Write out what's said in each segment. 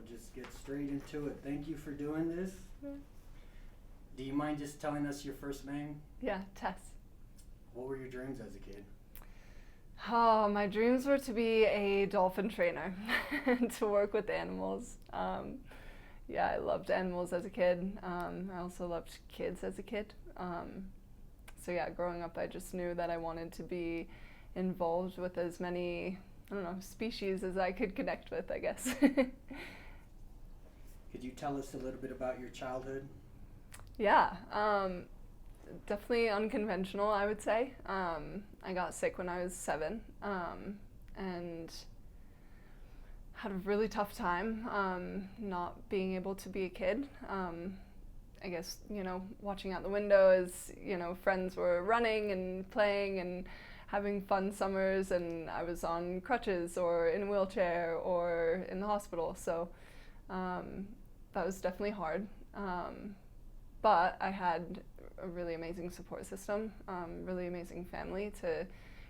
just get straight into it. Thank you for doing this. Do you mind just telling us your first name? Yeah, Tess. What were your dreams as a kid? Oh, my dreams were to be a dolphin trainer, to work with animals. Yeah, I loved animals as a kid. I also loved kids as a kid. So yeah, growing up, I just knew that I wanted to be involved with as many, I don't know, species as I could connect with, I guess. Could you tell us a little bit about your childhood? Yeah, definitely unconventional, I would say. I got sick when I was 7, and had a really tough time not being able to be a kid. I guess, watching out the window as, friends were running and playing and having fun summers, and I was on crutches or in a wheelchair or in the hospital. So that was definitely hard. But I had a really amazing support system, really amazing family to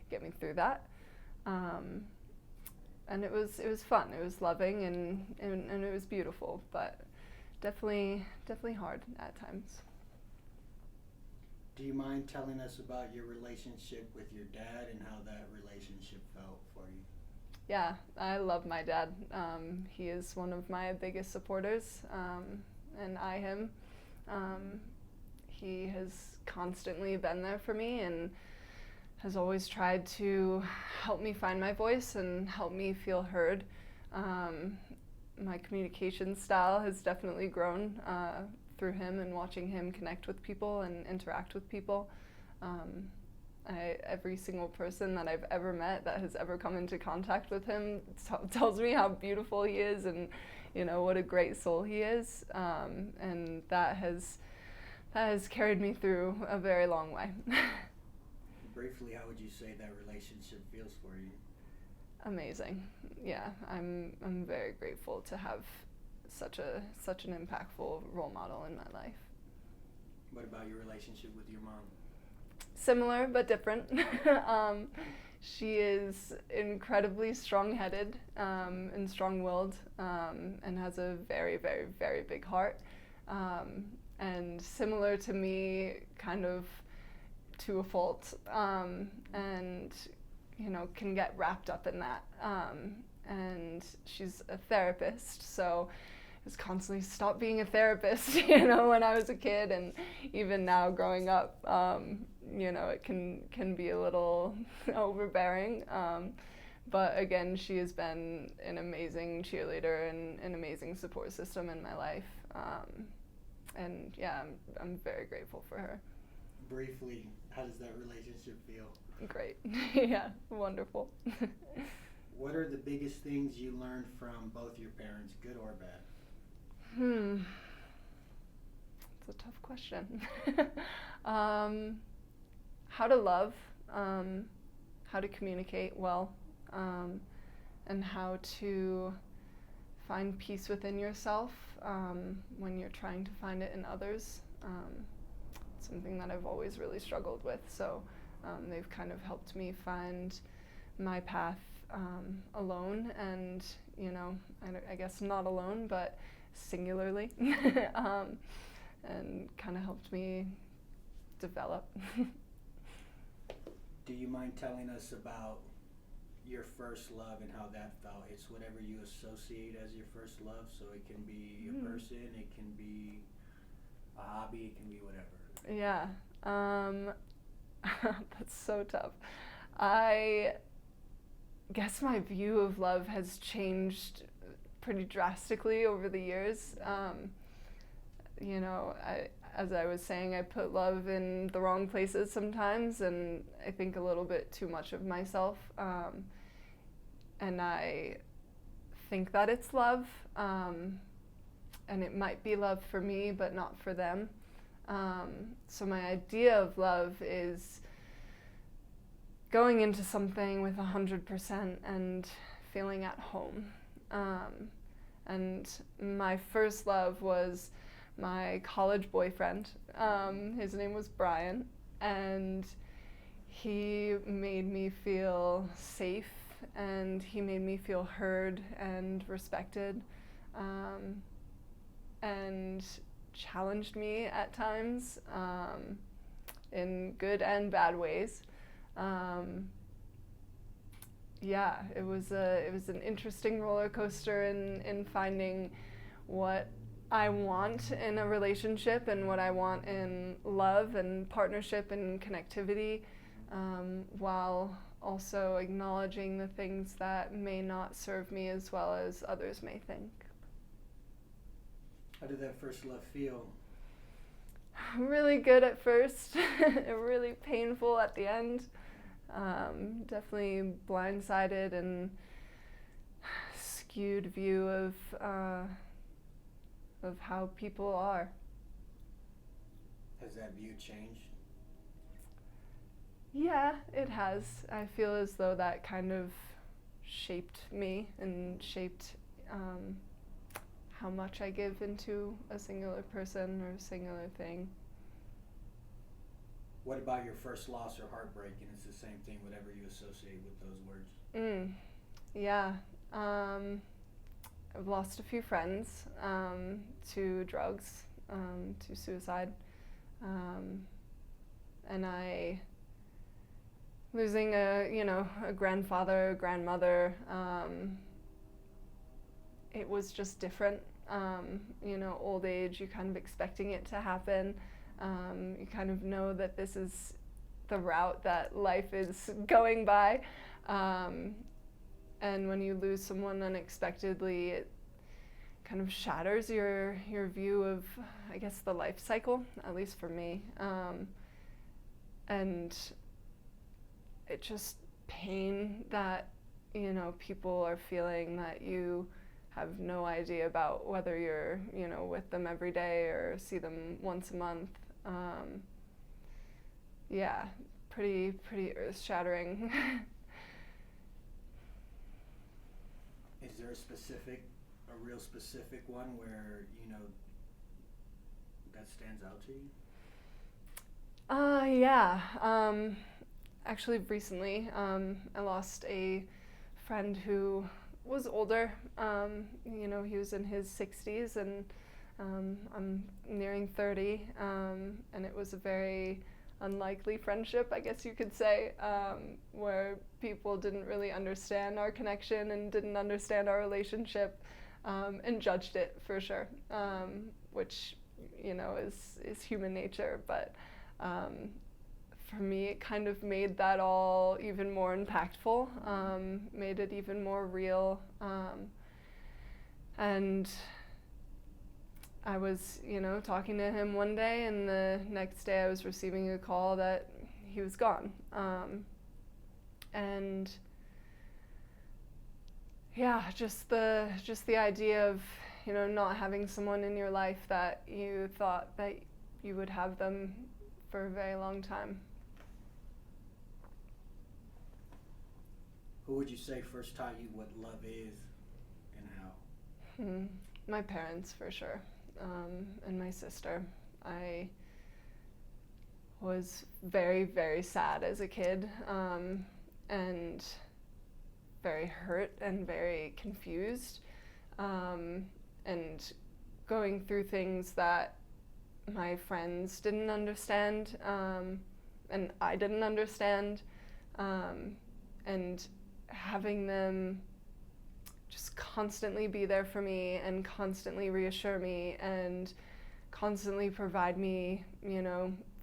get me through that. And it was fun. It was loving and it was beautiful, but definitely hard at times. Do you mind telling us about your relationship with your dad and how that relationship felt for you? Yeah, I love my dad. He is one of my biggest supporters, and I him. He has constantly been there for me and has always tried to help me find my voice and help me feel heard. My communication style has definitely grown through him and watching him connect with people and interact with people. Every single person that I've ever met that has ever come into contact with him tells me how beautiful he is and what a great soul he is, and that has carried me through a very long way. Briefly, how would you say that relationship feels for you? Amazing. Yeah, I'm very grateful to have such an impactful role model in my life. What about your relationship with your mom? Similar but different. She is incredibly strong-headed and strong-willed, and has a very, very, very big heart. And similar to me, kind of to a fault, and can get wrapped up in that. And she's a therapist, so I was constantly stop being a therapist, when I was a kid, and even now growing up, it can be a little overbearing. But again, she has been an amazing cheerleader and an amazing support system in my life. And yeah, I'm very grateful for her. Briefly, how does that relationship feel? Great. Yeah, wonderful. What are the biggest things you learned from both your parents, good or bad? It's a tough question. How to love, how to communicate well, and how to find peace within yourself when you're trying to find it in others. Something that I've always really struggled with. So they've kind of helped me find my path alone, and I guess not alone, but singularly, and kind of helped me develop. Do you mind telling us about your first love and how that felt? It's whatever you associate as your first love, so it can be a person, it can be a hobby, it can be whatever. Yeah, that's so tough. I guess my view of love has changed pretty drastically over the years. As I was saying, I put love in the wrong places sometimes, and I think a little bit too much of myself. And I think that it's love, and it might be love for me, but not for them. So my idea of love is going into something with 100% and feeling at home. And my first love was my college boyfriend. His name was Brian, and he made me feel safe, and he made me feel heard and respected. and challenged me at times, in good and bad ways. Yeah, it was an interesting roller coaster in finding what I want in a relationship and what I want in love and partnership and connectivity, while also acknowledging the things that may not serve me as well as others may think. How did that first love feel? Really good at first, really painful at the end. Definitely blindsided and skewed view of how people are. Has that view changed? Yeah, it has. I feel as though that kind of shaped me and shaped how much I give into a singular person or a singular thing. What about your first loss or heartbreak? And it's the same thing, whatever you associate with those words. Yeah. I've lost a few friends to drugs, to suicide. And losing a grandfather, grandmother, it was just different. Old age, you're kind of expecting it to happen. You kind of know that this is the route that life is going by. And when you lose someone unexpectedly, it kind of shatters your view of, I guess, the life cycle, at least for me. And it just pain that, people are feeling that you have no idea about, whether you're, with them every day or see them once a month. Yeah, pretty earth-shattering. Is there a real specific one where, that stands out to you? Yeah. Actually, recently, I lost a friend who was older. He was in his 60s, and I'm nearing 30, and it was a very unlikely friendship, I guess you could say, where people didn't really understand our connection and didn't understand our relationship, and judged it for sure, which, is human nature. But for me, it kind of made that all even more impactful, made it even more real. And I was, talking to him one day, and the next day I was receiving a call that he was gone. And yeah, just the idea of, not having someone in your life that you thought that you would have them for a very long time. Who would you say first taught you what love is and how? My parents, for sure, and my sister. I was very, very sad as a kid, and very hurt and very confused, and going through things that my friends didn't understand, and I didn't understand, and having them just constantly be there for me and constantly reassure me and constantly provide me,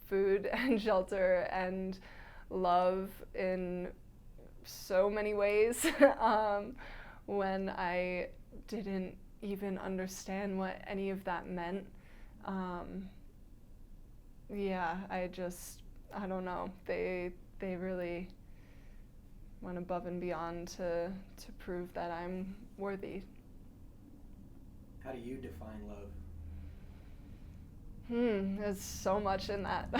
food and shelter and love in so many ways, when I didn't even understand what any of that meant. Yeah, I don't know. They really went above and beyond to prove that I'm worthy. How do you define love? There's so much in that.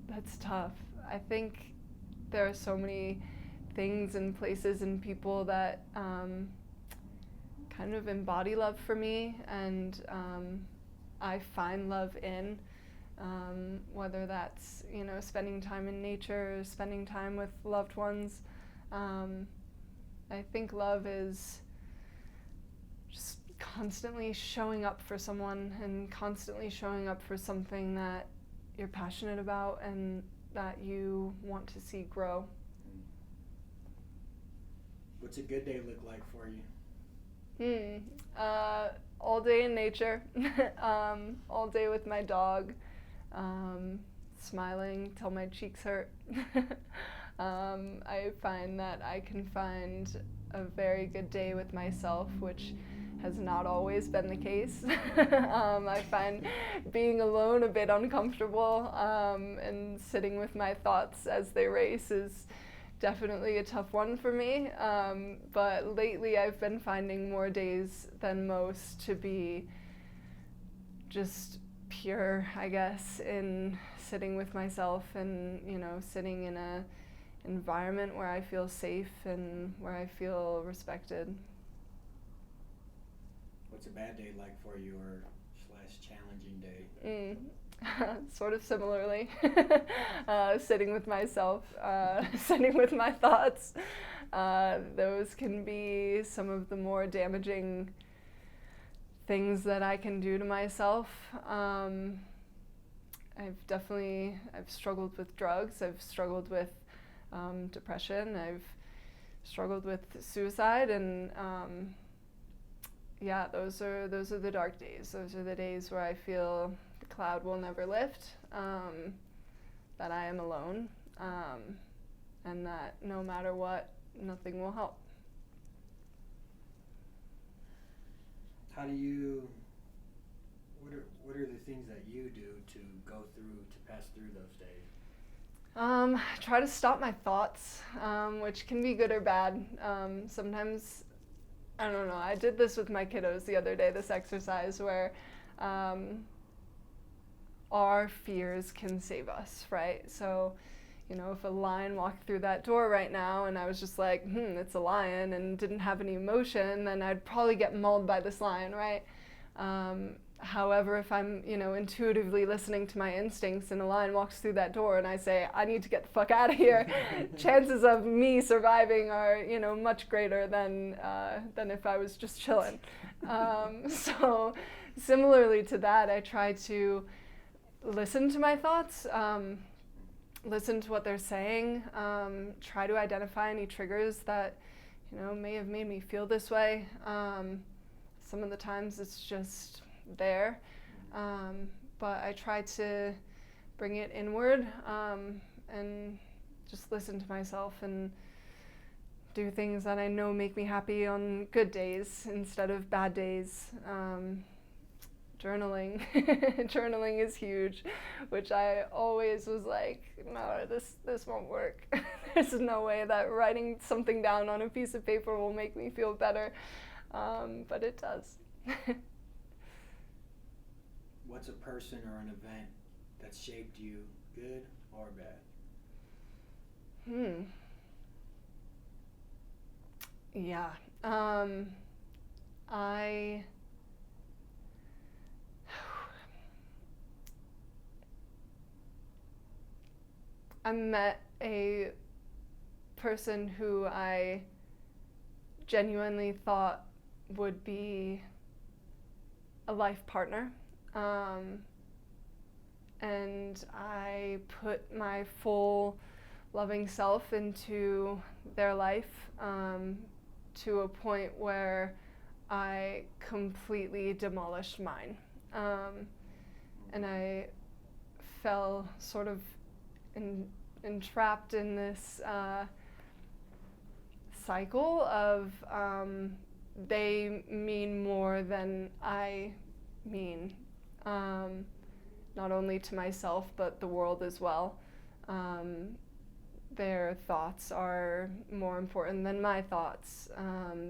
That's tough. I think there are so many things and places and people that kind of embody love for me, and I find love in, whether that's, spending time in nature, spending time with loved ones. I think love is constantly showing up for someone and constantly showing up for something that you're passionate about and that you want to see grow. What's a good day look like for you? All day in nature, all day with my dog, smiling till my cheeks hurt. I find that I can find a very good day with myself, which has not always been the case. I find being alone a bit uncomfortable, and sitting with my thoughts as they race is definitely a tough one for me, but lately I've been finding more days than most to be just pure, I guess, in sitting with myself and, sitting in a environment where I feel safe and where I feel respected. What's a bad day like for you, or / challenging day? Sort of similarly, sitting with myself, sitting with my thoughts. Those can be some of the more damaging things that I can do to myself. I've struggled with drugs. I've struggled with depression. I've struggled with suicide, and those are the dark days. Those are the days where I feel the cloud will never lift, that I am alone, and that no matter what, nothing will help. What are the things that you do to pass through those days? Try to stop my thoughts, which can be good or bad. Sometimes, I don't know, I did this with my kiddos the other day, this exercise where our fears can save us, right? So, if a lion walked through that door right now and I was just like, it's a lion, and didn't have any emotion, then I'd probably get mauled by this lion, right? However, if I'm, intuitively listening to my instincts and a lion walks through that door and I say, I need to get the fuck out of here, chances of me surviving are, much greater than if I was just chilling. So similarly to that, I try to listen to my thoughts, listen to what they're saying, try to identify any triggers that, may have made me feel this way. Some of the times it's just there, but I try to bring it inward, and just listen to myself and do things that I know make me happy on good days instead of bad days. Journaling. Journaling is huge, which I always was like, no, this won't work. There's no way that writing something down on a piece of paper will make me feel better, but it does. What's a person or an event that shaped you, good or bad? Yeah. I met a person who I genuinely thought would be a life partner, and I put my full loving self into their life, to a point where I completely demolished mine, and I fell sort of entrapped in this cycle of they mean more than I mean, not only to myself but the world as well. Their thoughts are more important than my thoughts.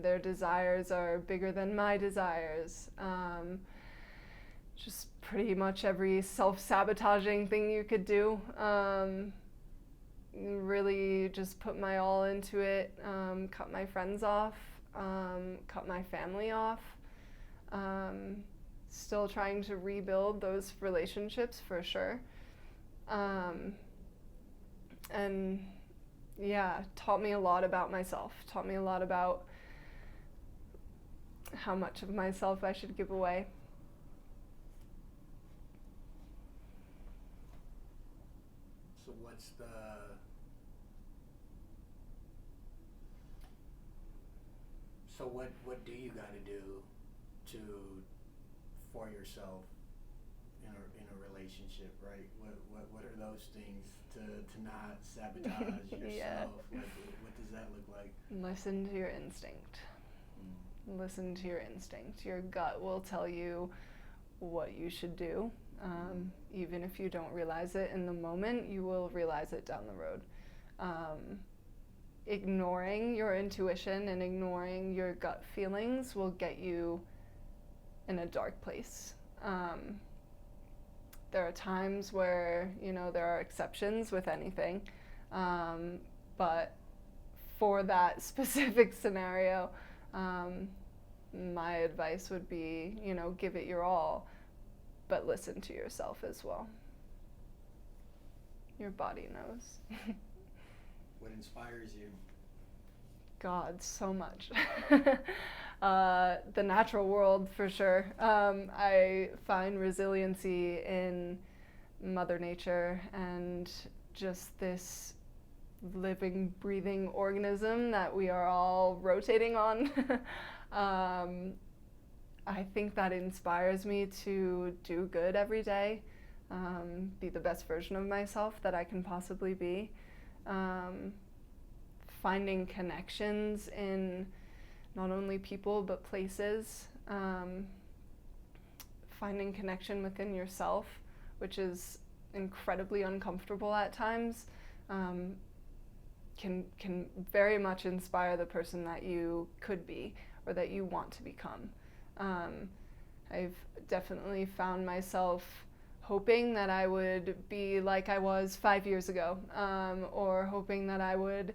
Their desires are bigger than my desires. Just pretty much every self-sabotaging thing you could do. Really just put my all into it, cut my friends off, cut my family off. Still trying to rebuild those relationships for sure. And yeah, taught me a lot about myself, taught me a lot about how much of myself I should give away. So what do you got to do to for yourself in a relationship, right? What are those things to not sabotage yourself? Yeah. What does that look like? Listen to your instinct. Listen to your instinct. Your gut will tell you what you should do. Even if you don't realize it in the moment, you will realize it down the road. Ignoring your intuition and ignoring your gut feelings will get you in a dark place. There are times where, there are exceptions with anything, but for that specific scenario, my advice would be, give it your all, but listen to yourself as well. Your body knows. What inspires you? God, so much. The natural world, for sure. I find resiliency in Mother Nature and just this living, breathing organism that we are all rotating on. I think that inspires me to do good every day, be the best version of myself that I can possibly be. Finding connections in not only people but places, finding connection within yourself, which is incredibly uncomfortable at times, can very much inspire the person that you could be or that you want to become. I've definitely found myself hoping that I would be like I was 5 years ago, or hoping that I would,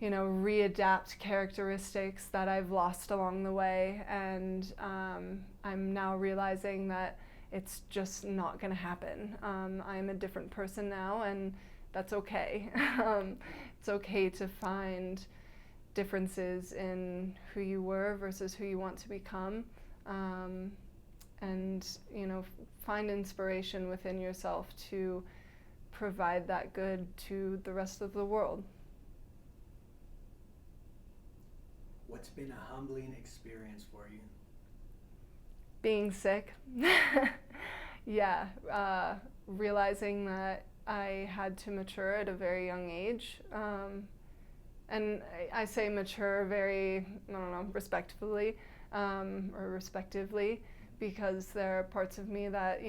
readapt characteristics that I've lost along the way, and I'm now realizing that it's just not going to happen. I'm a different person now, and that's okay. It's okay to find differences in who you were versus who you want to become, and find inspiration within yourself to provide that good to the rest of the world. What's been a humbling experience for you? Being sick. Yeah, realizing that I had to mature at a very young age. And I say mature very, respectfully, or respectively, because there are parts of me that,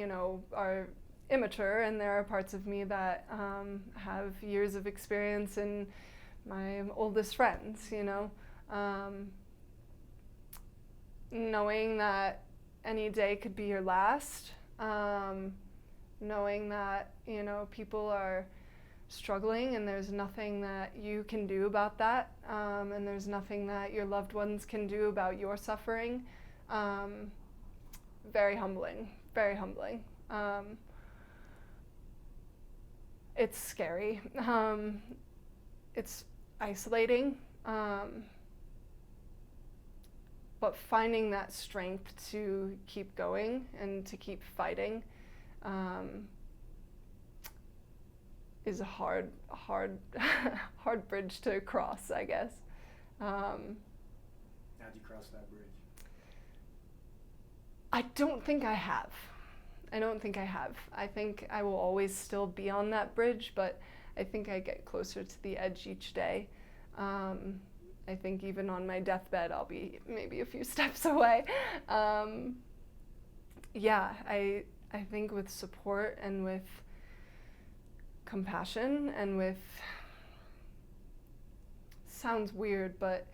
are immature, and there are parts of me that have years of experience in my oldest friends, knowing that any day could be your last, knowing that, people are struggling and there's nothing that you can do about that, and there's nothing that your loved ones can do about your suffering. Very humbling, very humbling. It's scary. It's isolating. But finding that strength to keep going and to keep fighting is a hard bridge to cross, I guess. How'd you cross that bridge? I don't think I have. I think I will always still be on that bridge, but I think I get closer to the edge each day. I think even on my deathbed, I'll be maybe a few steps away. Yeah, I think with support and with compassion and with, sounds weird, but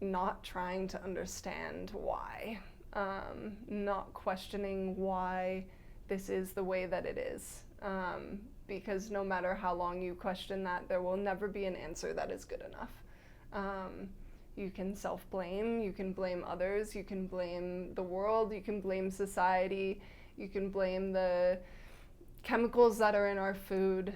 not trying to understand why, not questioning why this is the way that it is. Because no matter how long you question that, there will never be an answer that is good enough. You can self-blame, you can blame others, you can blame the world, you can blame society, you can blame the chemicals that are in our food,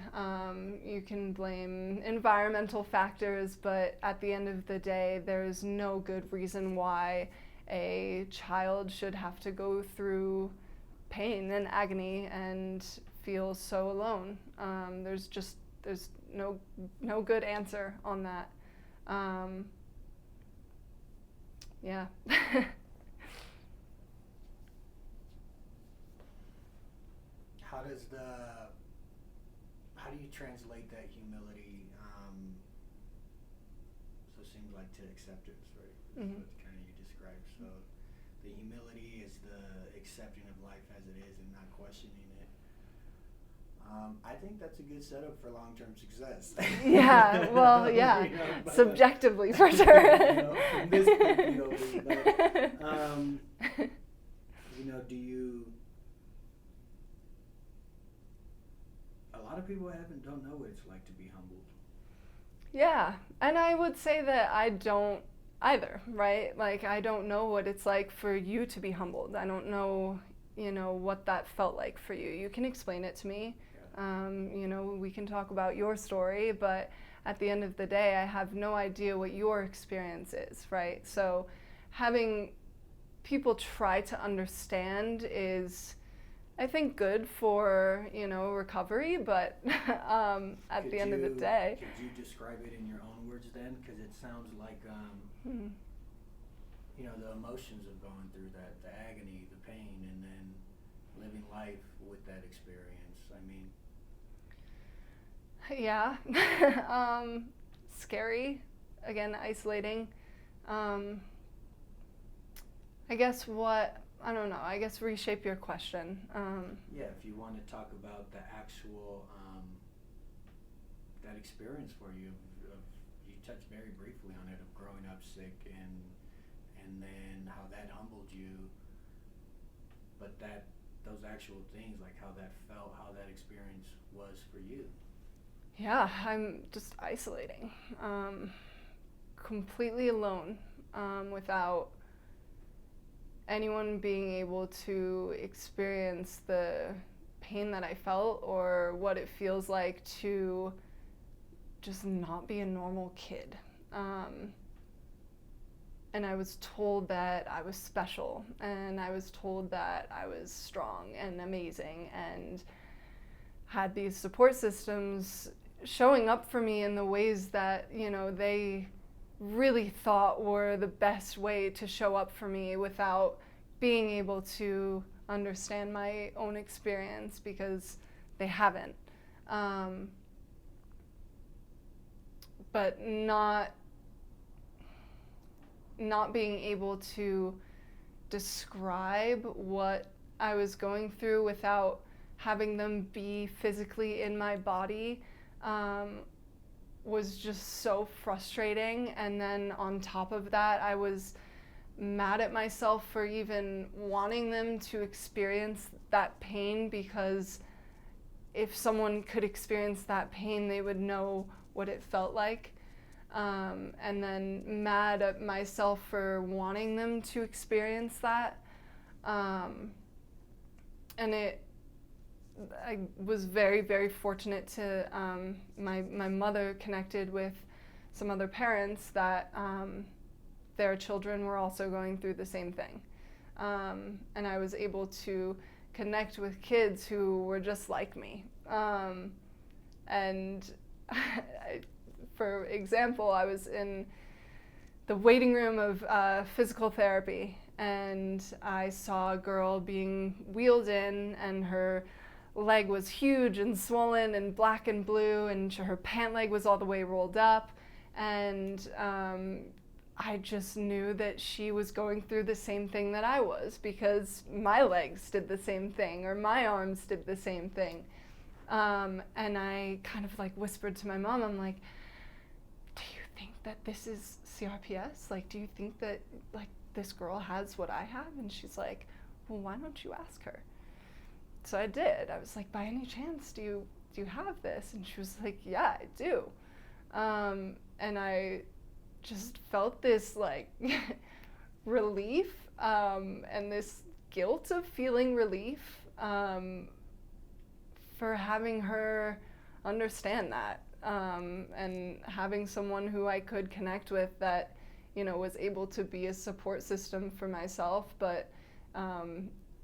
you can blame environmental factors, but at the end of the day, there is no good reason why a child should have to go through pain and agony and feel so alone. There's no good answer on that. Yeah. How do you translate that humility? So it seems like to acceptance, right? Mm-hmm. That's what kind of you described. So the humility is the accepting of life as it is and not questioning it. I think that's a good setup for long-term success. Yeah, well, yeah, You know, but, subjectively for sure. From this point, do you? A lot of people don't know what it's like to be humbled. Yeah, and I would say that I don't either, right? Like, I don't know what it's like for you to be humbled. I don't know, what that felt like for you. You can explain it to me. We can talk about your story, but at the end of the day, I have no idea what your experience is, right? So having people try to understand is, I think, good for, recovery, but at the end of the day. Could you describe it in your own words then? Because it sounds like, the emotions of going through that, the agony, the pain, and then living life with that experience. I mean. Yeah. Scary. Again, isolating. I guess reshape your question. Yeah, if you want to talk about the actual, that experience for you, you touched very briefly on it, of growing up sick and then how that humbled you, but those actual things, like how that felt, how that experience was for you. Yeah, I'm just isolating, completely alone, without anyone being able to experience the pain that I felt or what it feels like to just not be a normal kid. And I was told that I was special, and I was told that I was strong and amazing, and had these support systems showing up for me in the ways that, they really thought were the best way to show up for me without being able to understand my own experience, because they haven't. But not being able to describe what I was going through without having them be physically in my body was just so frustrating. And then on top of that, I was mad at myself for even wanting them to experience that pain, because if someone could experience that pain, they would know what it felt like. And then mad at myself for wanting them to experience that. And I was very, very fortunate to, my mother connected with some other parents that their children were also going through the same thing. And I was able to connect with kids who were just like me. And for example, I was in the waiting room of physical therapy, and I saw a girl being wheeled in, and her leg was huge and swollen and black and blue, and her pant leg was all the way rolled up, and I just knew that she was going through the same thing that I was, because my legs did the same thing, or my arms did the same thing. And I kind of whispered to my mom, I'm like, do you think that this is CRPS? Do you think that this girl has what I have? And she's like, well, why don't you ask her? So I did. I was like, by any chance, do you have this? And she was like, yeah, I do. And I just felt this relief, and this guilt of feeling relief, for having her understand that, and having someone who I could connect with that was able to be a support system for myself, but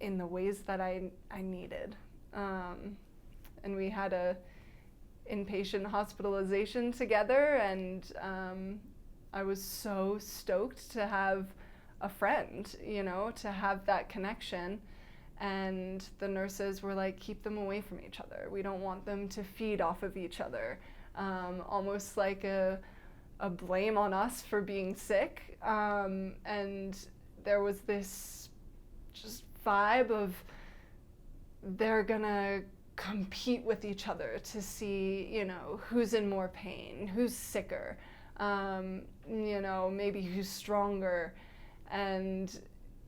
in the ways that I needed. And we had a inpatient hospitalization together, and I was so stoked to have a friend, to have that connection. And the nurses were like, keep them away from each other. We don't want them to feed off of each other. Almost like a blame on us for being sick. And there was this just vibe of they're gonna compete with each other to see, who's in more pain, who's sicker, maybe who's stronger. And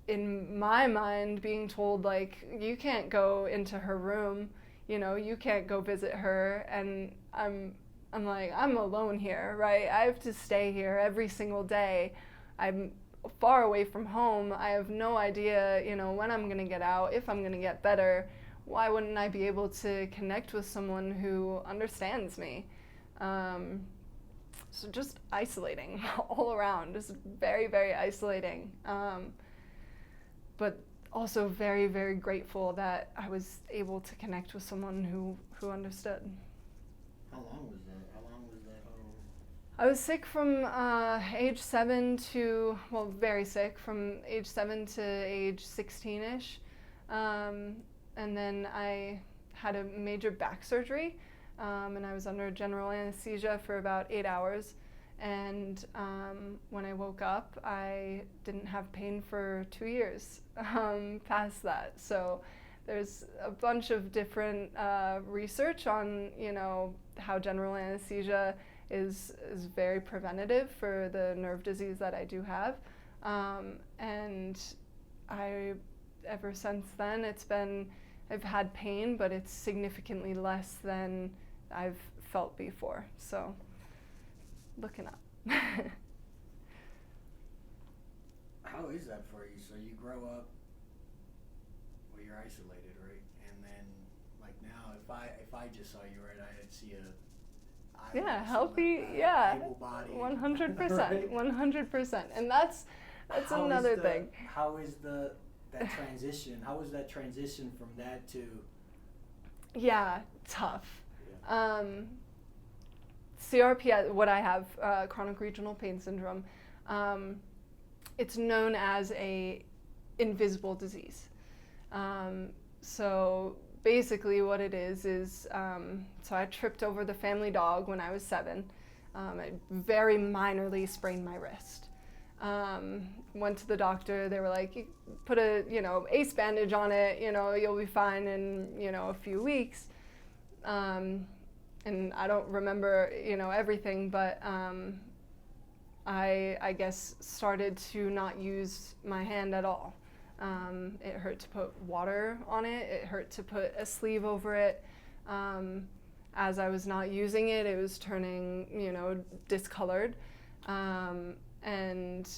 in my mind, being told, like, you can't go into her room, you can't go visit her, and I'm like, I'm alone here, right? I have to stay here every single day. I'm far away from home. I have no idea, when I'm gonna get out, if I'm gonna get better. Why wouldn't I be able to connect with someone who understands me? So just isolating all around, just very, very isolating. But also very, very grateful that I was able to connect with someone who understood. How long was that? I was sick from age 7 to, very sick, from age 7 to age 16-ish. And then I had a major back surgery, and I was under general anesthesia for about 8 hours. And when I woke up, I didn't have pain for 2 years past that. So there's a bunch of different research on, how general anesthesia is very preventative for the nerve disease that I do have. And ever since then, I've had pain, but it's significantly less than I've felt before. So, looking up. How is that for you? So you grow up, you're isolated, right? And then, like now, if I just saw you, right, I'd see healthy, able body, 100%, right? 100%, and that's another thing. How is that transition? How was that transition from that to? Yeah, tough. Yeah. CRPS, what I have, chronic regional pain syndrome, it's known as a invisible disease. So basically what it is, so I tripped over the family dog when I was 7. I very minorly sprained my wrist. Went to the doctor, they were like, you put a, ACE bandage on it, you'll be fine in, a few weeks. And I don't remember, everything, but I guess started to not use my hand at all. It hurt to put water on it. It hurt to put a sleeve over it. As I was not using it, it was turning, discolored, and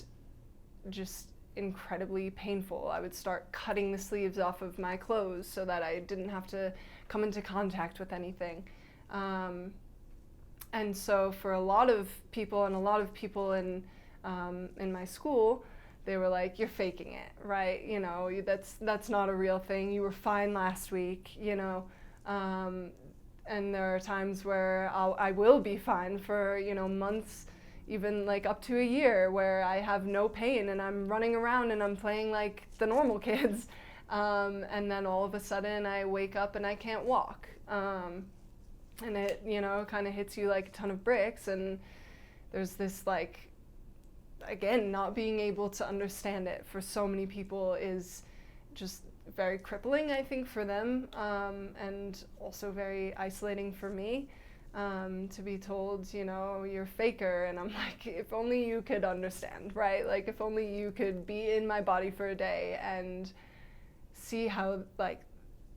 just incredibly painful. I would start cutting the sleeves off of my clothes so that I didn't have to come into contact with anything. And so for a lot of people in my school, they were like, you're faking it, right? That's not a real thing. You were fine last week, and there are times where I will be fine for, months, even like up to a year, where I have no pain and I'm running around and I'm playing like the normal kids. And then all of a sudden I wake up and I can't walk. And it, kind of hits you like a ton of bricks, and there's this like, again, not being able to understand it for so many people is just very crippling, I think, for them, and also very isolating for me, to be told, you're faker, and I'm like, if only you could understand, right? Like, if only you could be in my body for a day and see how, like,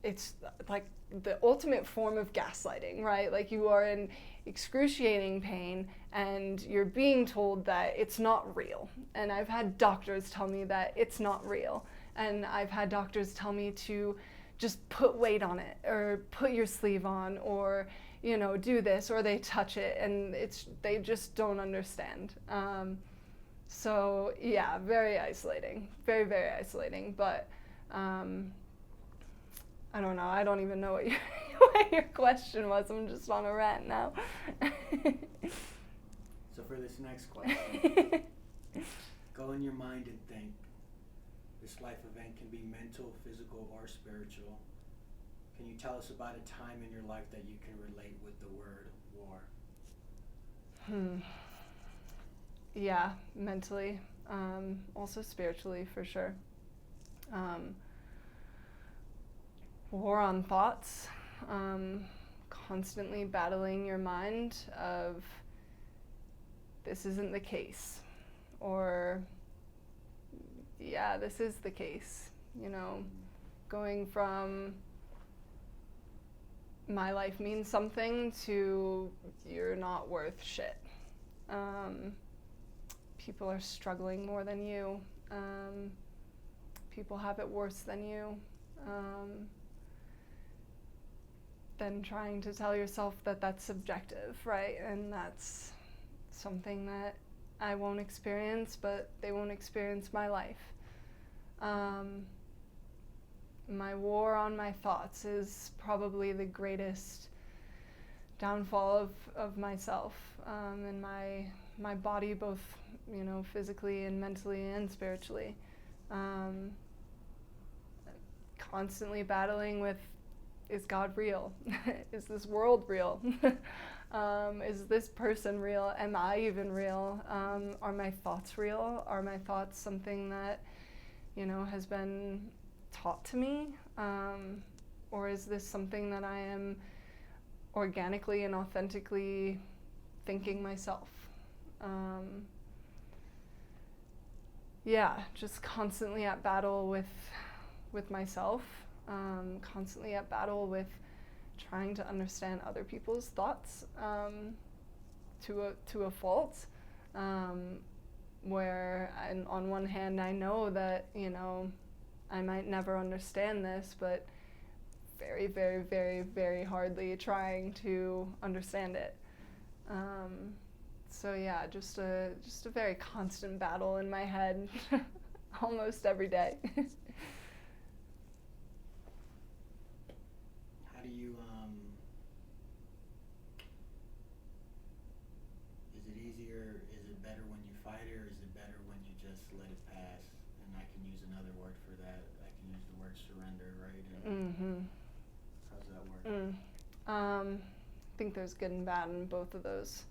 it's like the ultimate form of gaslighting, right? Like, you are in excruciating pain and you're being told that it's not real. And I've had doctors tell me that it's not real. And I've had doctors tell me to just put weight on it, or put your sleeve on, or, do this, or they touch it, and they just don't understand. So yeah, very isolating, very, very isolating. But I don't know. I don't even know what what your question was. I'm just on a rant now. So for this next question, go in your mind and think. This life event can be mental, physical, or spiritual. Can you tell us about a time in your life that you can relate with the word war? Yeah, mentally, also spiritually for sure. War on thoughts, constantly battling your mind of this isn't the case, or yeah, this is the case, you know, going from my life means something to you're not worth shit. People are struggling more than you. People have it worse than you. Then trying to tell yourself that that's subjective, right? And that's something that I won't experience, but they won't experience my life. My war on my thoughts is probably the greatest downfall of myself, and my body, both, you know, physically and mentally and spiritually. Constantly battling with, is God real? Is this world real? Is this person real? Am I even real? Are my thoughts real? Are my thoughts something that, you know, has been taught to me? Or is this something that I am organically and authentically thinking myself? Yeah, just constantly at battle with myself, constantly at battle with trying to understand other people's thoughts, to a fault, where on one hand I know that, you know, I might never understand this, but very, very, very, very hardly trying to understand it. So yeah, just a very constant battle in my head, almost every day. How do you, is it easier, is it better when you fight it, or is it better when you just let it pass? And I can use another word for that. I can use the word surrender, right? And how does that work? I think there's good and bad in both of those.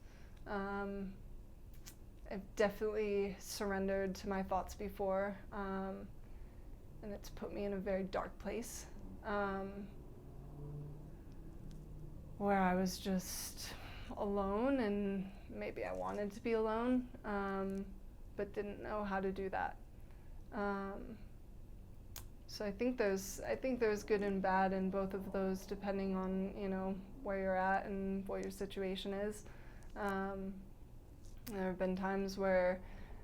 I've definitely surrendered to my thoughts before, and it's put me in a very dark place, where I was just alone, and maybe I wanted to be alone, but didn't know how to do that. So I think there's good and bad in both of those, depending on, you know, where you're at and what your situation is. There have been times where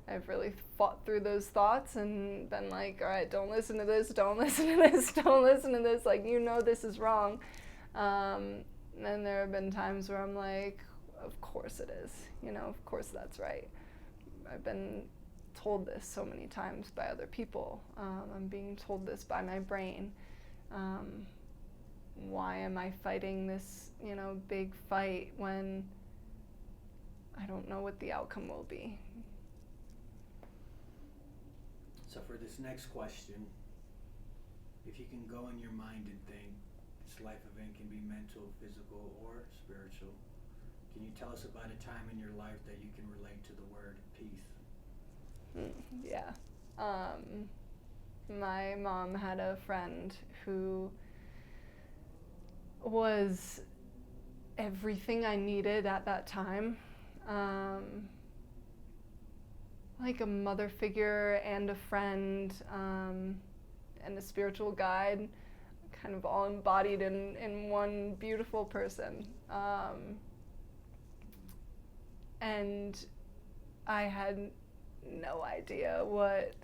I've really fought through those thoughts and been like, all right, don't listen to this, don't listen to this, don't listen to this, like, you know this is wrong. And there have been times where I'm like, of course it is, you know, of course that's right. I've been told this so many times by other people. I'm being told this by my brain. Why am I fighting this, you know, big fight when I don't know what the outcome will be? So for this next question, if you can go in your mind and think, this life event can be mental, physical, or spiritual, can you tell us about a time in your life that you can relate to the word peace? Yeah. My mom had a friend who was everything I needed at that time. Like a mother figure and a friend, and a spiritual guide, kind of all embodied in one beautiful person. And I had no idea what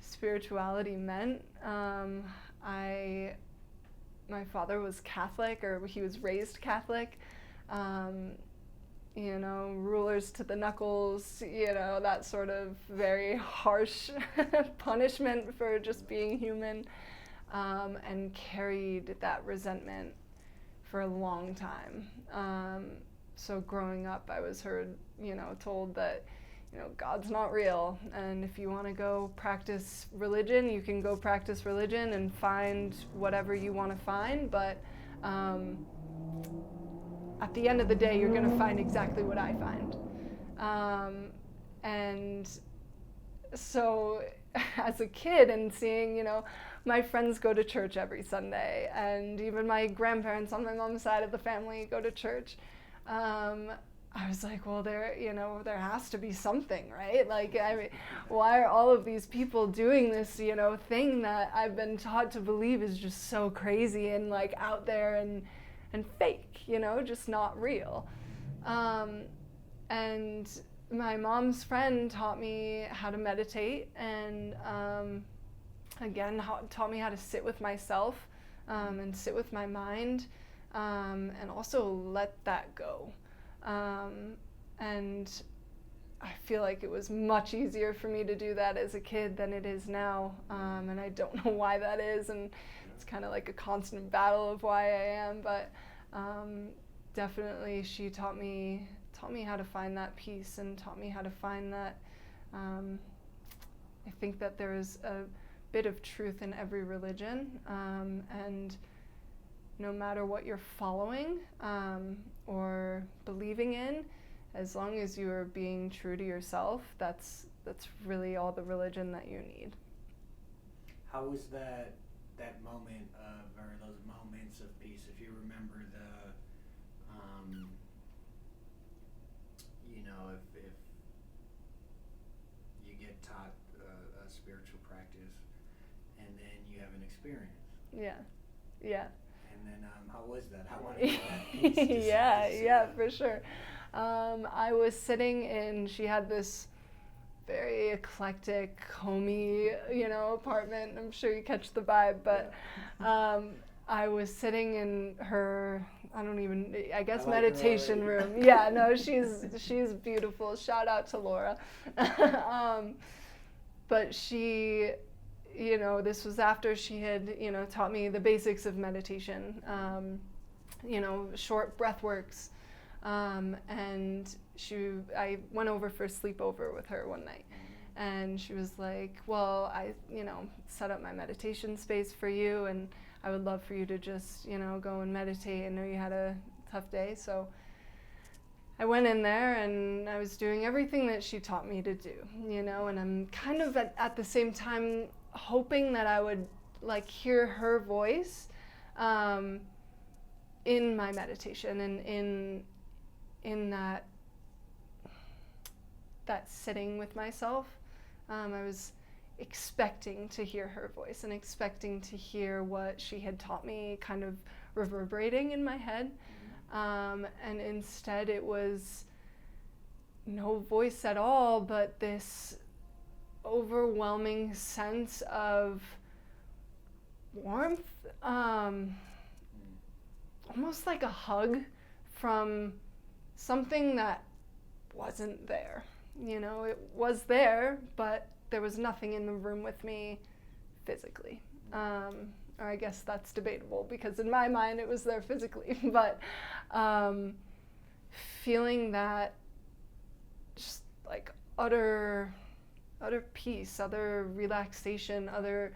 spirituality meant. My father was Catholic, or he was raised Catholic, rulers to the knuckles, that sort of very harsh punishment for just being human, and carried that resentment for a long time. So growing up, I was told that, God's not real, and if you want to go practice religion, you can go practice religion and find whatever you want to find, but at the end of the day, you're going to find exactly what I find. And so as a kid and seeing, my friends go to church every Sunday, and even my grandparents on my mom's side of the family go to church, I was like, well, there has to be something, right? Like, why are all of these people doing this, thing that I've been taught to believe is just so crazy and like out there and fake, just not real. And my mom's friend taught me how to meditate, and again, taught me how to sit with myself, and sit with my mind, and also let that go. And I feel like it was much easier for me to do that as a kid than it is now, and I don't know why that is, and it's kind of like a constant battle of why I am, but definitely she taught me how to find that peace, and taught me how to find that. I think that there is a bit of truth in every religion, and no matter what you're following or believing in, as long as you are being true to yourself, that's really all the religion that you need. How was that moment or those moments of peace? If you remember if you get taught a spiritual practice and then you have an experience. Yeah. And then how was that? How want to get that peace? Yeah, for sure. I was sitting she had this very eclectic, homey, apartment. I'm sure you catch the vibe, but I was sitting in her, I guess meditation room. Yeah, no, she's beautiful. Shout out to Laura. But she, this was after she had, taught me the basics of meditation, short breath works. And I went over for a sleepover with her one night, and she was like, well, I, set up my meditation space for you, and I would love for you to just, go and meditate. I know you had a tough day. So I went in there and I was doing everything that she taught me to do, and I'm kind of at the same time hoping that I would like hear her voice in my meditation, and in that sitting with myself. I was expecting to hear her voice and expecting to hear what she had taught me kind of reverberating in my head. And instead it was no voice at all, but this overwhelming sense of warmth, almost like a hug from something that wasn't there. It was there, but there was nothing in the room with me physically. Or I guess that's debatable, because in my mind it was there physically, but feeling that just like utter peace, utter relaxation, utter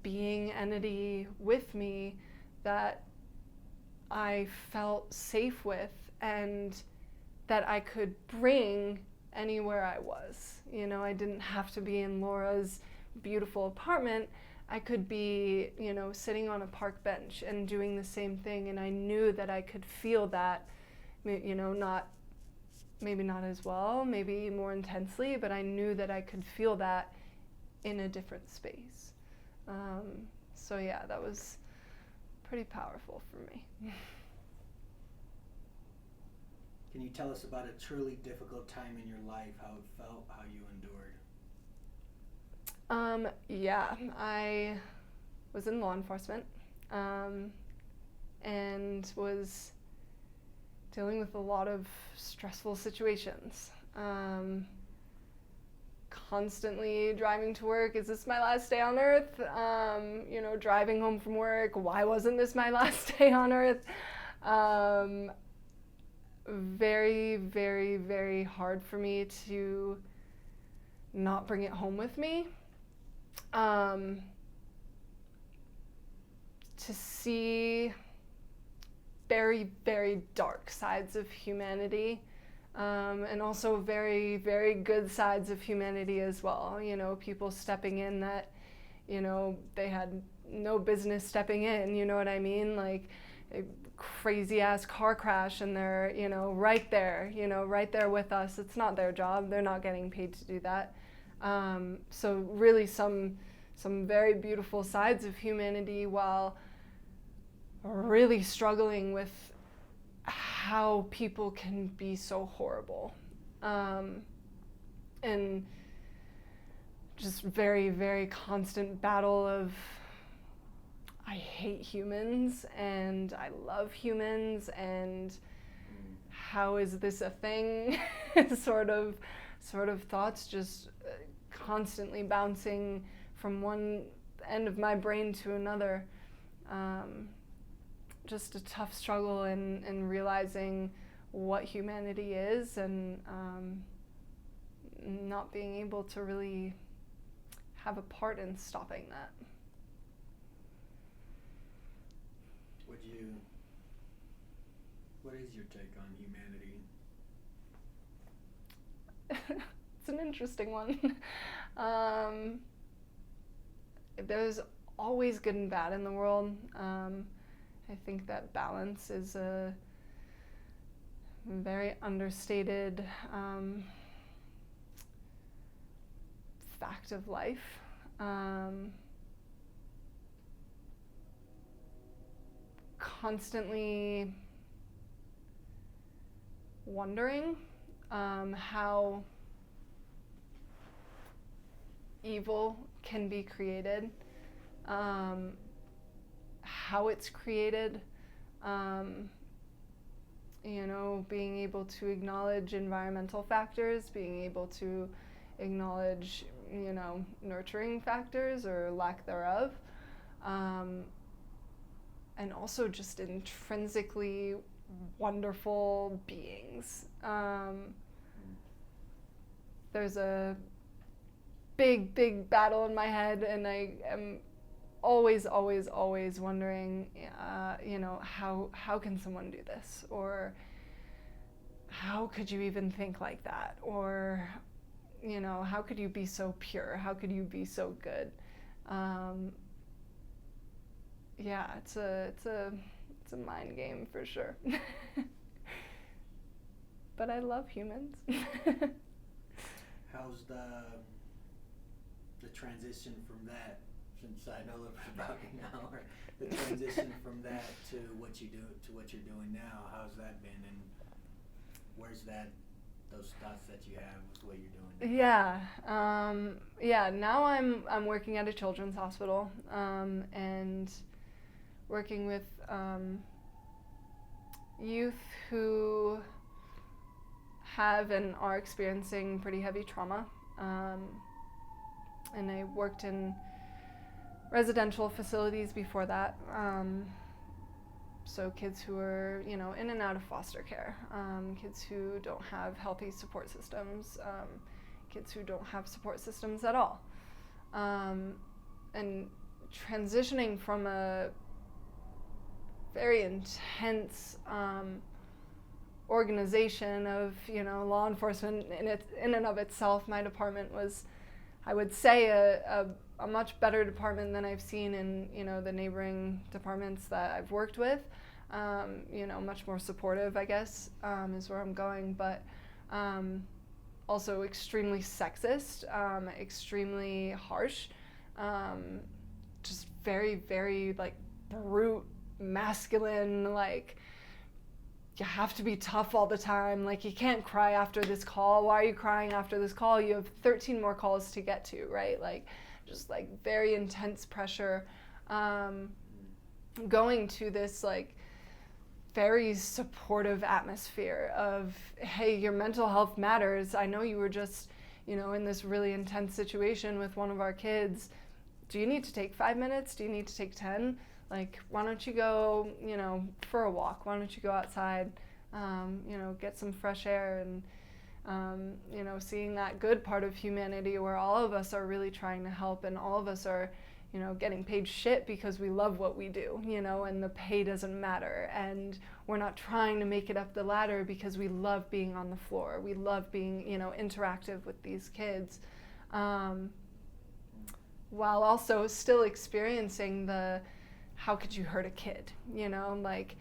being entity with me that I felt safe with, and that I could bring anywhere I was. I didn't have to be in Laura's beautiful apartment. I could be, sitting on a park bench and doing the same thing, and I knew that I could feel that, maybe not as well, maybe more intensely, but I knew that I could feel that in a different space. So yeah, that was pretty powerful for me. Can you tell us about a truly difficult time in your life, how it felt, how you endured? Yeah, I was in law enforcement, and was dealing with a lot of stressful situations. Constantly driving to work. Is this my last day on earth? Driving home from work. Why wasn't this my last day on earth? Very, very, very hard for me to not bring it home with me. To see very, very dark sides of humanity, and also very, very good sides of humanity as well. People stepping in that, they had no business stepping in, you know what I mean? Like a crazy ass car crash and they're, right there with us. It's not their job. They're not getting paid to do that. So really some very beautiful sides of humanity, while really struggling with how people can be so horrible, and just very, very constant battle of I hate humans and I love humans and how is this a thing sort of thoughts just constantly bouncing from one end of my brain to another. Just a tough struggle in realizing what humanity is, and not being able to really have a part in stopping that. What is your take on humanity? It's an interesting one. There's always good and bad in the world. I think that balance is a very understated fact of life. Constantly wondering how evil can be created, how it's created, being able to acknowledge environmental factors, being able to acknowledge, nurturing factors or lack thereof, and also just intrinsically wonderful beings. There's a big, big battle in my head, and I am always wondering, how can someone do this? Or how could you even think like that? Or, how could you be so pure? How could you be so good? It's a mind game for sure. But I love humans. How's the transition from that, since I know a little bit about you now, or the transition from that to what you do, to what you're doing now, how's that been, and where's those thoughts that you have with what you're doing now? Now I'm working at a children's hospital, and working with youth who have and are experiencing pretty heavy trauma. And I worked in residential facilities before that. So kids who are, in and out of foster care, kids who don't have healthy support systems, kids who don't have support systems at all. And transitioning from a very intense organization of, law enforcement in and of itself. My department was, I would say, a much better department than I've seen in, the neighboring departments that I've worked with. Much more supportive, I guess, is where I'm going, but also extremely sexist, extremely harsh, just very, very, brute, masculine, you have to be tough all the time, you can't cry after this call. Why are you crying after this call? You have 13 more calls to get to, right? Just very intense pressure. Going to this very supportive atmosphere of, hey, your mental health matters. I know you were just, in this really intense situation with one of our kids. Do you need to take 5 minutes? Do you need to take 10? Like, why don't you go, for a walk? Why don't you go outside, get some fresh air and, seeing that good part of humanity where all of us are really trying to help and all of us are, getting paid shit because we love what we do, and the pay doesn't matter. And we're not trying to make it up the ladder because we love being on the floor. We love being, interactive with these kids. While also still experiencing the, how could you hurt a kid? Like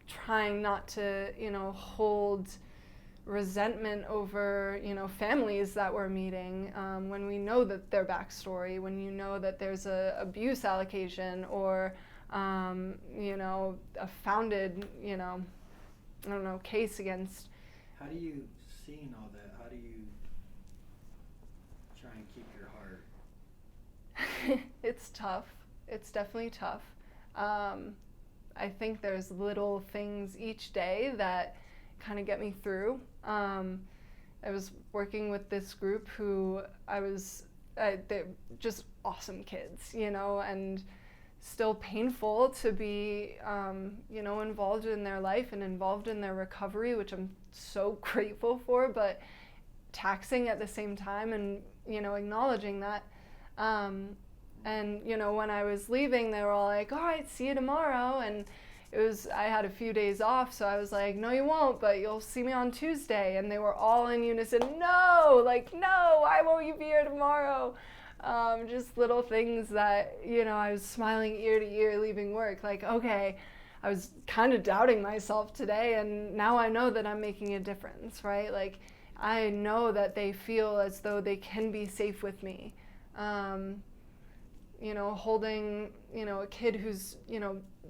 trying not to, hold resentment over, families that we're meeting when we know that their backstory, when you know that there's a abuse allegation or, a founded, case against. How do you, seeing all that, how do you try and keep your heart? It's tough. It's definitely tough. I think there's little things each day that kind of get me through. I was working with this group who they're just awesome kids, and still painful to be, involved in their life and involved in their recovery, which I'm so grateful for, but taxing at the same time and, acknowledging that. And, when I was leaving, they were all like, all right, see you tomorrow. And I had a few days off, so I was like, no, you won't, but you'll see me on Tuesday. And they were all in unison, no, why won't you be here tomorrow? Just little things that, I was smiling ear to ear leaving work, like, okay, I was kind of doubting myself today, and now I know that I'm making a difference, right? Like, I know that they feel as though they can be safe with me. Holding, a kid who's,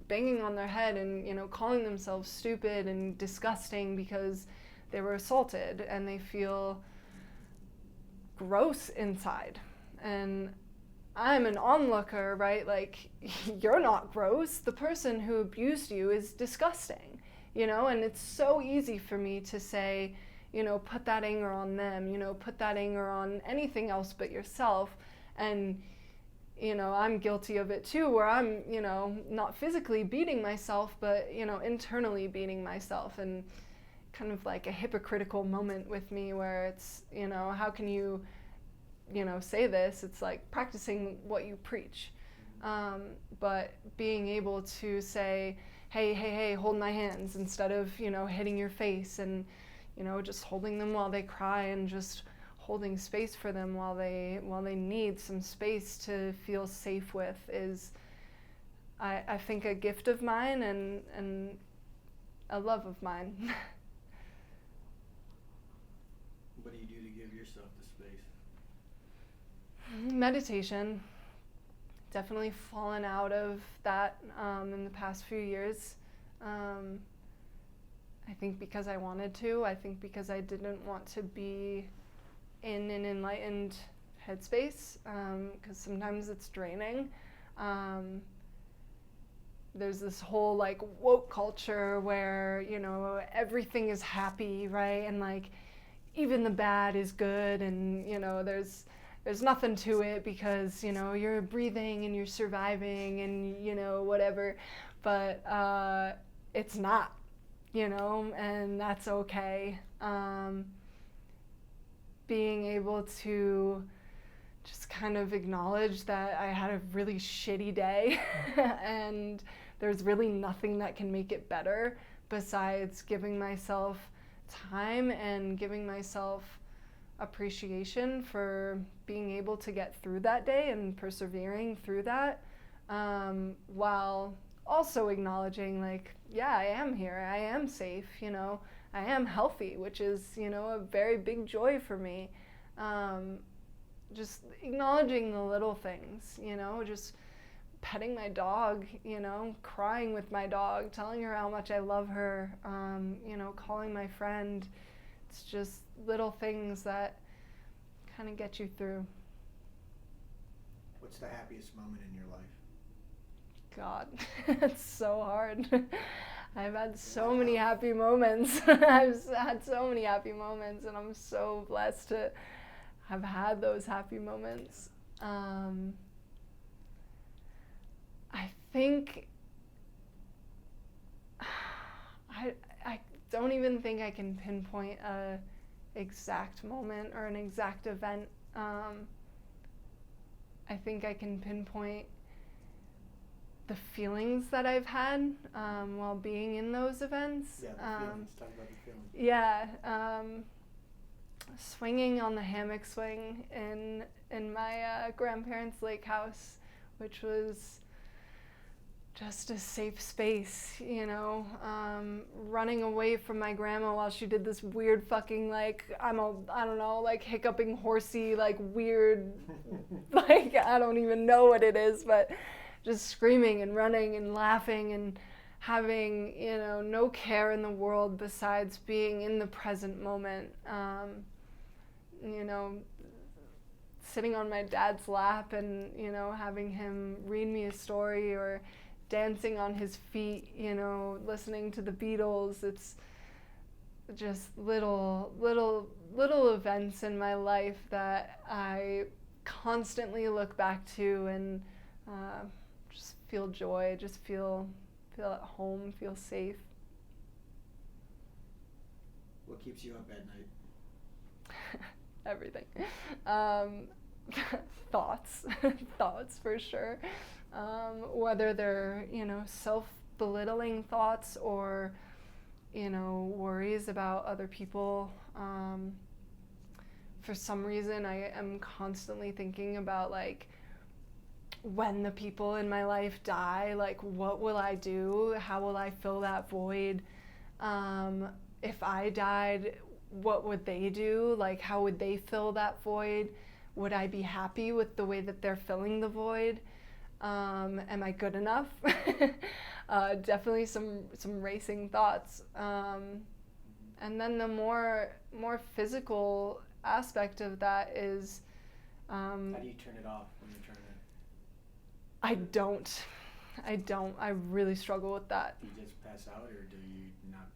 banging on their head and, calling themselves stupid and disgusting because they were assaulted and they feel gross inside. And I'm an onlooker, right? Like, you're not gross. The person who abused you is disgusting, and it's so easy for me to say, put that anger on them, put that anger on anything else but yourself. And I'm guilty of it too, where I'm, not physically beating myself, but, internally beating myself, and kind of like a hypocritical moment with me where it's, how can you, say this? It's like practicing what you preach. But being able to say, hey, hold my hands, instead of, hitting your face and, just holding them while they cry and just holding space for them while they need some space to feel safe with is, I think, a gift of mine and a love of mine. What do you do to give yourself the space? Meditation. Definitely fallen out of that in the past few years. I think because I wanted to. I think because I didn't want to be in an enlightened headspace, because sometimes it's draining. There's this whole like woke culture where, everything is happy, right? And like even the bad is good, and there's nothing to it because you're breathing and you're surviving and whatever, but it's not, and that's okay. Being able to just kind of acknowledge that I had a really shitty day and there's really nothing that can make it better besides giving myself time and giving myself appreciation for being able to get through that day and persevering through that, while also acknowledging like, yeah, I am here, I am safe, I am healthy, which is, a very big joy for me. Just acknowledging the little things, just petting my dog, crying with my dog, telling her how much I love her, calling my friend. It's just little things that kind of get you through. What's the happiest moment in your life? God, it's so hard. I've had so many happy moments. I've had so many happy moments, and I'm so blessed to have had those happy moments. I think I don't even think I can pinpoint a exact moment or an exact event. I think I can pinpoint the feelings that I've had while being in those events. Yeah, the feelings. Talk about the feelings. Yeah, swinging on the hammock swing in my grandparents' lake house, which was just a safe space, you know, running away from my grandma while she did this weird fucking, like, I don't know, like hiccuping horsey, like weird, like, I don't even know what it is, but just screaming and running and laughing and having, you know, no care in the world besides being in the present moment. You know, sitting on my dad's lap and, you know, having him read me a story, or dancing on his feet, you know, listening to the Beatles. It's just little events in my life that I constantly look back to and just feel joy, just feel at home, feel safe. What keeps you up at night? Everything. Thoughts for sure. Whether they're, you know, self-belittling thoughts or, you know, worries about other people. For some reason, I am constantly thinking about, like, when the people in my life die, like, what will I do? How will I fill that void? If I died, what would they do? Like, how would they fill that void? Would I be happy with the way that they're filling the void? Am I good enough? Definitely some racing thoughts. And then the more physical aspect of that is... how do you turn it off when you're trying to... I don't. I really struggle with that. Do you just pass out, or do you not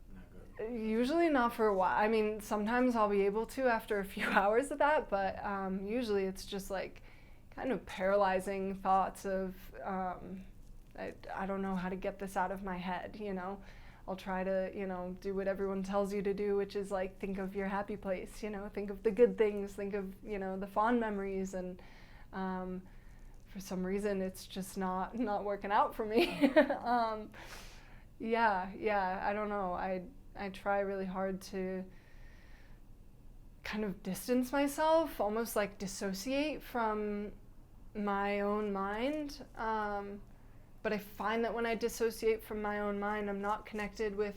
go? Usually not for a while. I mean, sometimes I'll be able to after a few hours of that, but usually it's just like kind of paralyzing thoughts of, I don't know how to get this out of my head, you know. I'll try to, you know, do what everyone tells you to do, which is like think of your happy place, you know, think of the good things, think of, you know, the fond memories, and for some reason it's just not working out for me. Yeah, I don't know. I try really hard to kind of distance myself, almost like dissociate from my own mind. But I find that when I dissociate from my own mind, I'm not connected with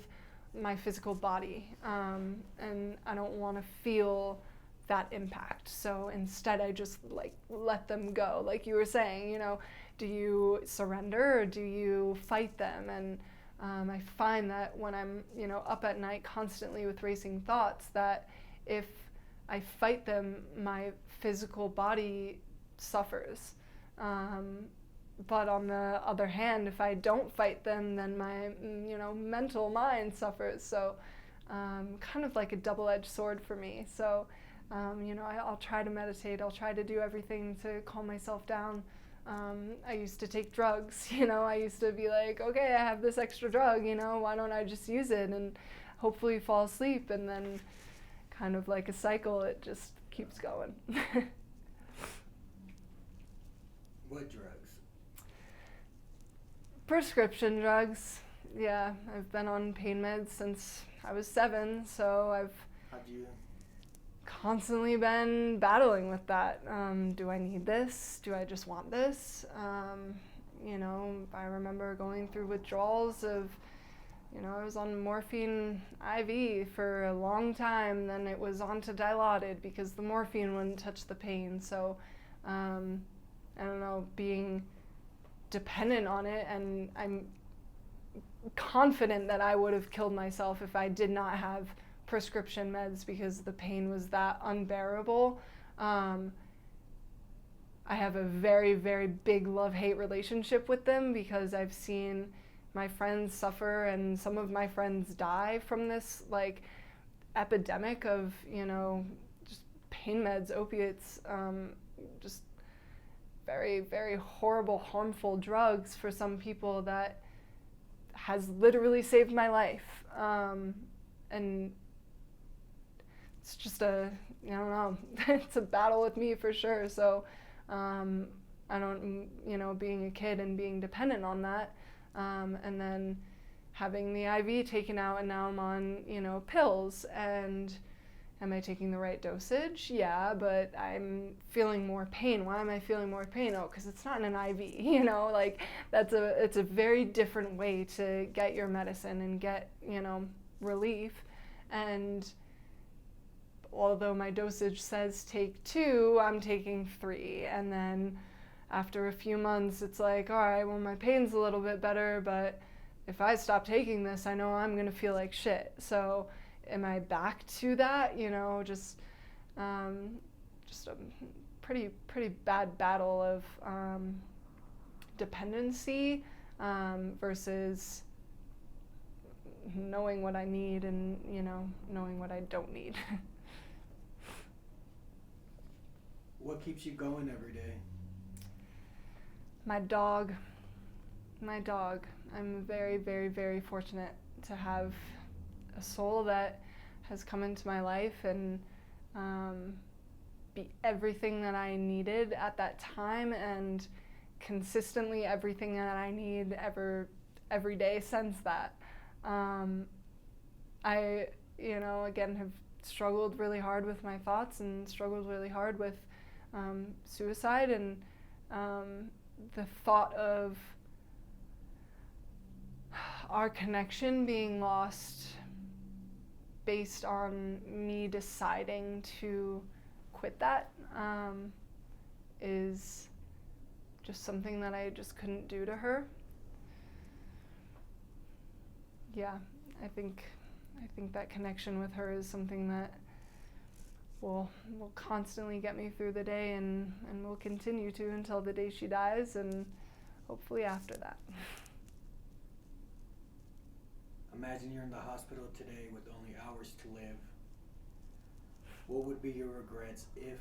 my physical body. And I don't want to feel that impact. So instead I just like let them go. Like you were saying, you know, do you surrender or do you fight them? And I find that when I'm, you know, up at night constantly with racing thoughts, that if I fight them, my physical body suffers. But on the other hand, if I don't fight them, then my, you know, mental mind suffers. So kind of like a double-edged sword for me. So, you know, I'll try to meditate. I'll try to do everything to calm myself down. I used to take drugs, you know. I used to be like, okay, I have this extra drug, you know, why don't I just use it and hopefully fall asleep? And then kind of like a cycle, it just keeps going. What drugs? Prescription drugs. Yeah, I've been on pain meds since I was 7, so I've constantly been battling with that. Do I need this? Do I just want this? You know, I remember going through withdrawals of, you know, I was on morphine IV for a long time, then it was on to Dilaudid because the morphine wouldn't touch the pain. So, I don't know, being dependent on it, and I'm confident that I would have killed myself if I did not have prescription meds because the pain was that unbearable. I have a very, very big love-hate relationship with them because I've seen my friends suffer and some of my friends die from this like epidemic of, you know, just pain meds, opiates, just very, very horrible, harmful drugs for some people that has literally saved my life. And it's just I don't know, it's a battle with me for sure. So I don't, you know, being a kid and being dependent on that, and then having the IV taken out, and now I'm on, you know, pills. And am I taking the right dosage? Yeah, but I'm feeling more pain. Why am I feeling more pain? Oh, because it's not an IV, you know, like it's a very different way to get your medicine and get, you know, relief. And although my dosage says take 2, I'm taking 3. And then after a few months, it's like, all right, well, my pain's a little bit better, but if I stop taking this, I know I'm going to feel like shit. So am I back to that? You know, just a pretty bad battle of dependency versus knowing what I need and, you know, knowing what I don't need. What keeps you going every day? My dog. I'm very, very, very fortunate to have a soul that has come into my life and be everything that I needed at that time, and consistently everything that I need every day since that. I, you know, again, have struggled really hard with my thoughts and struggled really hard with suicide, and the thought of our connection being lost based on me deciding to quit that is just something that I just couldn't do to her. Yeah, I think that connection with her is something that will constantly get me through the day, and will continue to until the day she dies, and hopefully after that. Imagine you're in the hospital today with only hours to live. What would be your regrets, if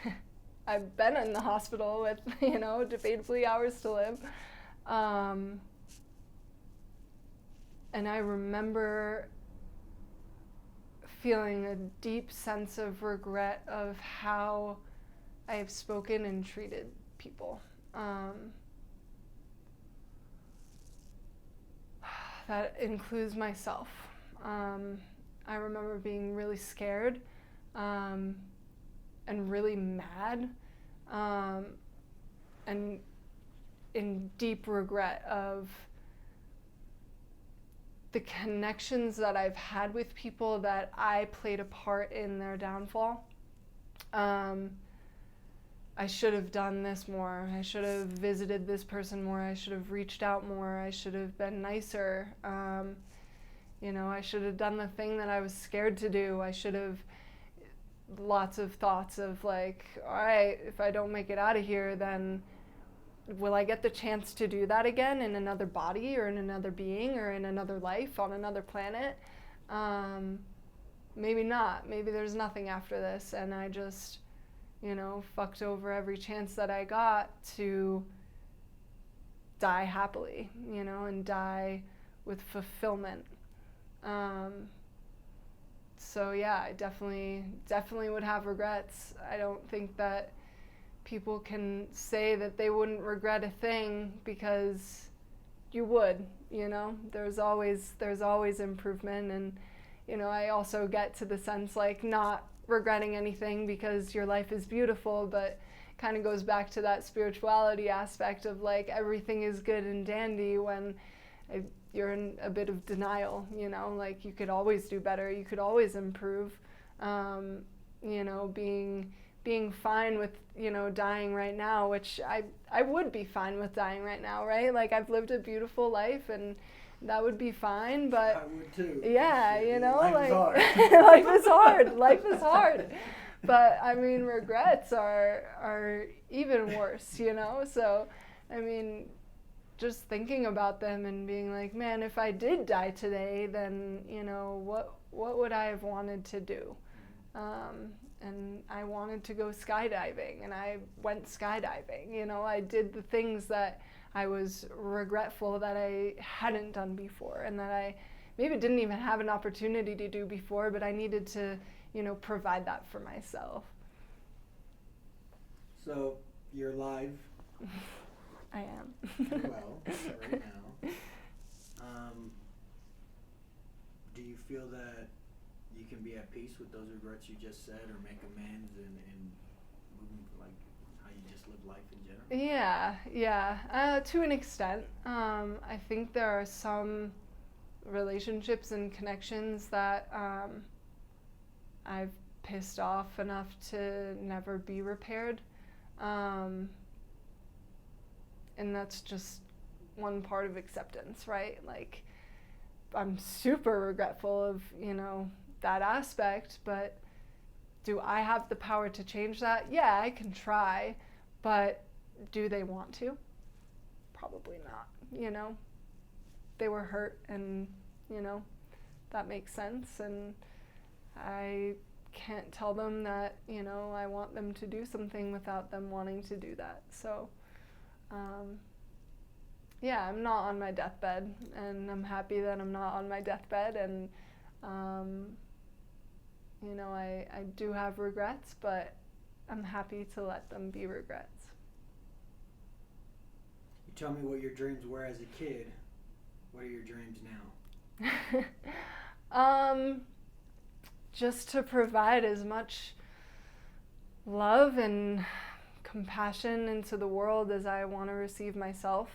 any? I've been in the hospital with, you know, debatably hours to live. And I remember feeling a deep sense of regret of how I have spoken and treated people. That includes myself. I remember being really scared and really mad and in deep regret of the connections that I've had with people that I played a part in their downfall. I should have done this more. I should have visited this person more. I should have reached out more. I should have been nicer. You know, I should have done the thing that I was scared to do. I should have, lots of thoughts of like, all right, if I don't make it out of here, then will I get the chance to do that again in another body or in another being or in another life on another planet? Maybe not. Maybe there's nothing after this, and I just, you know, fucked over every chance that I got to die happily, you know, and die with fulfillment. So yeah, I definitely would have regrets. I don't think that people can say that they wouldn't regret a thing, because you would, you know. There's always improvement, and you know, I also get to the sense like not regretting anything because your life is beautiful, but kind of goes back to that spirituality aspect of like everything is good and dandy when you're in a bit of denial, you know, like you could always do better, you could always improve. You know, being fine with, you know, dying right now, which I would be fine with dying right now, right? Like I've lived a beautiful life and that would be fine, but I would too. yeah, you know, life like is hard. life is hard. Life is hard. But I mean, regrets are even worse, you know. So I mean, just thinking about them and being like, man, if I did die today, then, you know, what would I have wanted to do? And I wanted to go skydiving, and I went skydiving. You know, I did the things that I was regretful that I hadn't done before, and that I maybe didn't even have an opportunity to do before, but I needed to, you know, provide that for myself. So, you're live. I am. Well, right now. Do you feel that you can be at peace with those regrets you just said, or make amends and moving, like, how you just live life in general? Yeah. To an extent. I think there are some relationships and connections that I've pissed off enough to never be repaired. And that's just one part of acceptance, right? Like, I'm super regretful of, you know, that aspect, but do I have the power to change that? Yeah, I can try, but do they want to? Probably not, you know? They were hurt, and, you know, that makes sense, and I can't tell them that, you know, I want them to do something without them wanting to do that. So, yeah, I'm not on my deathbed, and I'm happy that I'm not on my deathbed, and, you know, I do have regrets, but I'm happy to let them be regrets. You tell me what your dreams were as a kid. What are your dreams now? Just to provide as much love and compassion into the world as I want to receive myself,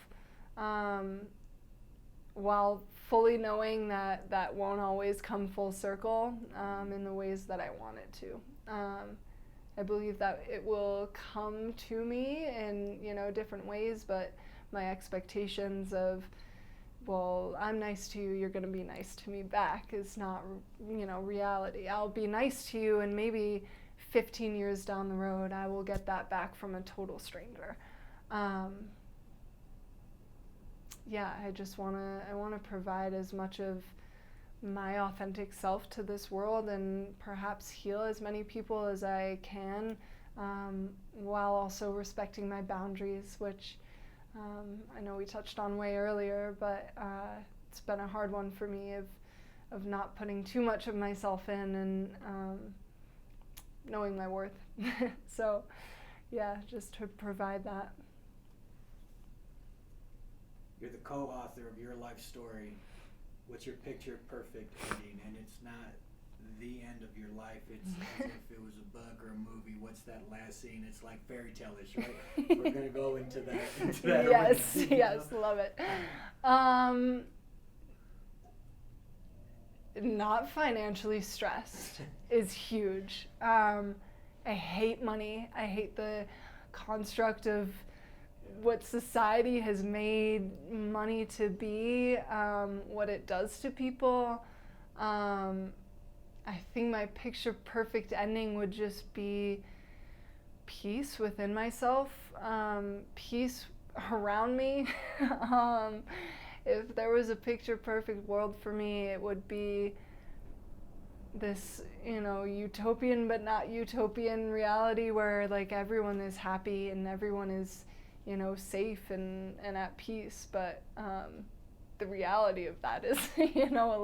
while fully knowing that that won't always come full circle in the ways that I want it to. I believe that it will come to me in, you know, different ways, but my expectations of, well, I'm nice to you, you're going to be nice to me back is not, you know, reality. I'll be nice to you, and maybe 15 years down the road, I will get that back from a total stranger. Yeah, I just want to provide as much of my authentic self to this world, and perhaps heal as many people as I can, while also respecting my boundaries, which I know we touched on way earlier, but it's been a hard one for me of not putting too much of myself in, and knowing my worth. So, yeah, just to provide that. You're the co-author of your life story. What's your picture perfect ending? And it's not the end of your life. It's as if it was a book or a movie. What's that last scene? It's like fairy tale-ish, right? We're going to go into that. Yes, yes, love it. Not financially stressed is huge. I hate money. I hate the construct of what society has made money to be, what it does to people. I think my picture perfect ending would just be peace within myself, peace around me. If there was a picture perfect world for me, it would be this, you know, utopian but not utopian reality where, like, everyone is happy and everyone is, you know, safe and at peace, but the reality of that is, you know, a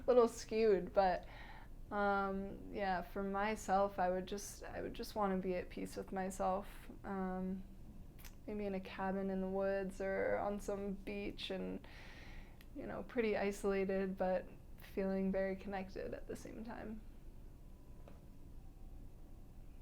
little skewed. But yeah, for myself, I would just want to be at peace with myself, maybe in a cabin in the woods or on some beach, and, you know, pretty isolated, but feeling very connected at the same time.